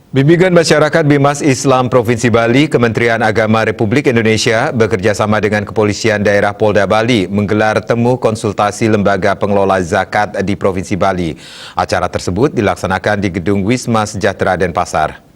Bimbingan Masyarakat Bimas Islam Provinsi Bali, Kementerian Agama Republik Indonesia bekerjasama dengan Kepolisian Daerah Polda Bali menggelar temu konsultasi lembaga pengelola zakat di Provinsi Bali. Acara tersebut dilaksanakan di Gedung Wisma Sejahtera Denpasar.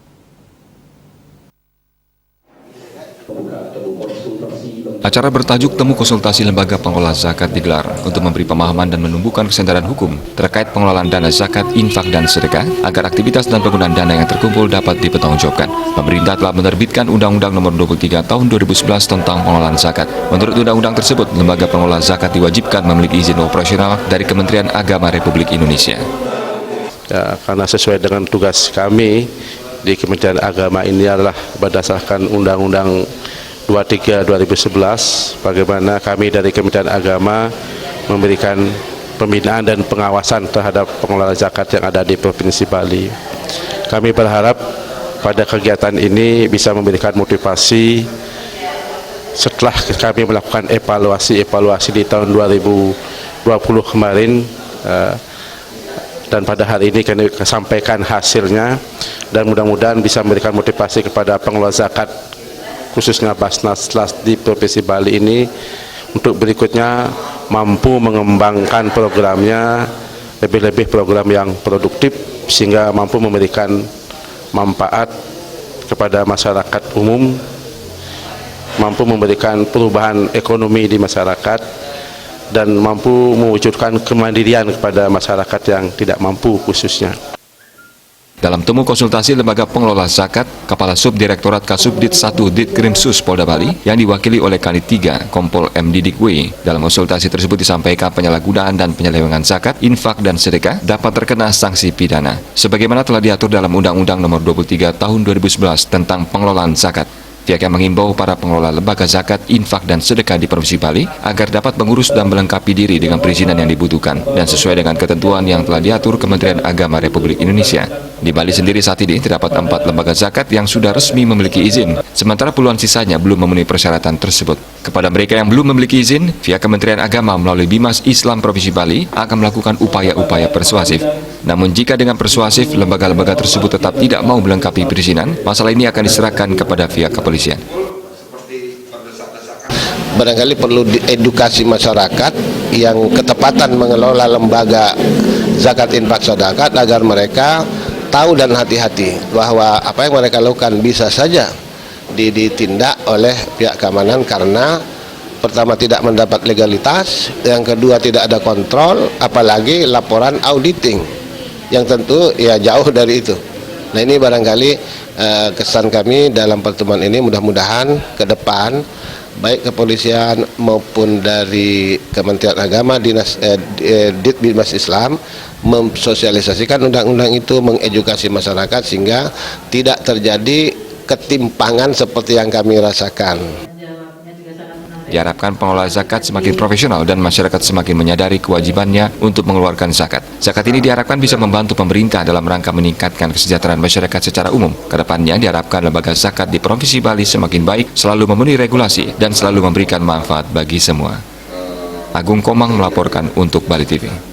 Acara bertajuk Temu Konsultasi Lembaga Pengelola Zakat digelar untuk memberi pemahaman dan menumbuhkan kesadaran hukum terkait pengelolaan dana zakat, infak, dan sedekah agar aktivitas dan penggunaan dana yang terkumpul dapat dipertanggungjawabkan. Pemerintah telah menerbitkan Undang-Undang Nomor 23 Tahun 2011 tentang pengelolaan zakat. Menurut undang-undang tersebut, lembaga pengelola zakat diwajibkan memiliki izin operasional dari Kementerian Agama Republik Indonesia. Ya, karena sesuai dengan tugas kami di Kementerian Agama ini adalah berdasarkan Undang-Undang 23 2011, bagaimana kami dari Kementerian Agama memberikan pembinaan dan pengawasan terhadap pengelola zakat yang ada di Provinsi Bali. Kami berharap pada kegiatan ini bisa memberikan motivasi setelah kami melakukan evaluasi di tahun 2020 kemarin, dan pada hari ini kami sampaikan hasilnya, dan mudah-mudahan bisa memberikan motivasi kepada pengelola zakat khususnya Basnas di Provinsi Bali ini untuk berikutnya mampu mengembangkan programnya, lebih-lebih program yang produktif sehingga mampu memberikan manfaat kepada masyarakat umum, mampu memberikan perubahan ekonomi di masyarakat, dan mampu mewujudkan kemandirian kepada masyarakat yang tidak mampu khususnya. Dalam temu konsultasi lembaga pengelola zakat, Kepala Subdirektorat Kasubdit 1 Ditkrimsus Polda Bali yang diwakili oleh Kanit 3 Kompol M. Didik W. Dalam konsultasi tersebut disampaikan penyalahgunaan dan penyelewengan zakat, infak, dan sedekah dapat terkena sanksi pidana. Sebagaimana telah diatur dalam Undang-Undang Nomor 23 Tahun 2011 tentang pengelolaan zakat. Pihaknya mengimbau para pengelola lembaga zakat, infak, dan sedekah di Provinsi Bali agar dapat mengurus dan melengkapi diri dengan perizinan yang dibutuhkan dan sesuai dengan ketentuan yang telah diatur Kementerian Agama Republik Indonesia. Di Bali sendiri saat ini terdapat 4 lembaga zakat yang sudah resmi memiliki izin, sementara puluhan sisanya belum memenuhi persyaratan tersebut. Kepada mereka yang belum memiliki izin, pihak Kementerian Agama melalui Bimas Islam Provinsi Bali akan melakukan upaya-upaya persuasif. Namun jika dengan persuasif lembaga-lembaga tersebut tetap tidak mau melengkapi perizinan, masalah ini akan diserahkan kepada pihak kepolisian. Barangkali perlu edukasi masyarakat yang ketepatan mengelola lembaga zakat, infak, sedekah agar mereka tahu dan hati-hati bahwa apa yang mereka lakukan bisa saja ditindak oleh pihak keamanan karena pertama tidak mendapat legalitas, yang kedua tidak ada kontrol, apalagi laporan auditing yang tentu ya jauh dari itu. Nah, ini barangkali kesan kami dalam pertemuan ini, mudah-mudahan ke depan baik kepolisian maupun dari Kementerian Agama, Bimas Islam mensosialisasikan undang-undang itu, mengedukasi masyarakat sehingga tidak terjadi ketimpangan seperti yang kami rasakan. Diharapkan pengelola zakat semakin profesional dan masyarakat semakin menyadari kewajibannya untuk mengeluarkan zakat. Zakat ini diharapkan bisa membantu pemerintah dalam rangka meningkatkan kesejahteraan masyarakat secara umum. Kedepannya diharapkan lembaga zakat di Provinsi Bali semakin baik, selalu memenuhi regulasi, dan selalu memberikan manfaat bagi semua. Agung Komang melaporkan untuk Bali TV.